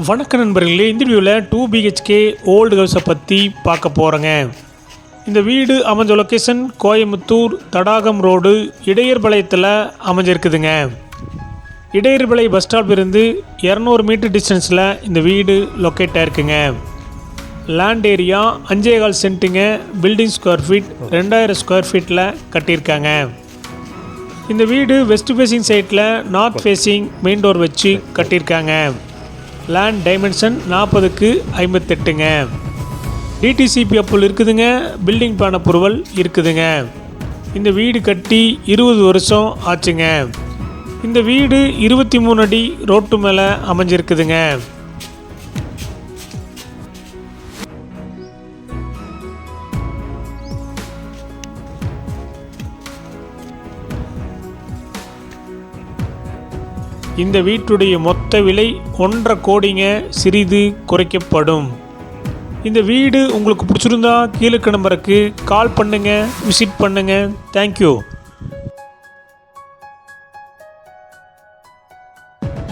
வணக்க நண்பர்களே, இந்த வீடியோவில் 2 BHK ஓல்டு ஹவுஸை பற்றி பார்க்க போகிறேங்க. இந்த வீடு அமைஞ்ச லொக்கேஷன் கோயம்புத்தூர் தடாகம் ரோடு இடையர்பாளையத்தில் அமைஞ்சிருக்குதுங்க. இடையர்பாளையம் பஸ் ஸ்டாப் இருந்து 200 மீட்டர் டிஸ்டன்ஸில் இந்த வீடு லொக்கேட் ஆகிருக்குங்க. லேண்ட் ஏரியா 5.25 சென்ட்டுங்க. பில்டிங் ஸ்கொயர் ஃபீட் 2000 ஸ்கொயர் ஃபீட்டில் கட்டியிருக்காங்க. இந்த வீடு வெஸ்ட் ஃபேஸிங் சைட்டில் நார்த் ஃபேஸிங் மெயின் டோர் வச்சு கட்டியிருக்காங்க. லேண்ட் டைமென்ஷன் 40க்கு 58ங்க. டிடிசிபி அப்ரூவல் இருக்குதுங்க. பில்டிங் பிளான் அப்ரூவல் இருக்குதுங்க. இந்த வீடு கட்டி 20 வருஷம் ஆச்சுங்க. இந்த வீடு 23 அடி ரோட்டு மேலே அமைஞ்சிருக்குதுங்க. இந்த வீட்டுடைய மொத்த விலை 1.5 கோடிங்க. சிறிது குறைக்கப்படும். இந்த வீடு உங்களுக்கு பிடிச்சிருந்தா கீழே நம்பருக்கு கால் பண்ணுங்கள், விசிட் பண்ணுங்கள். தேங்க்யூ.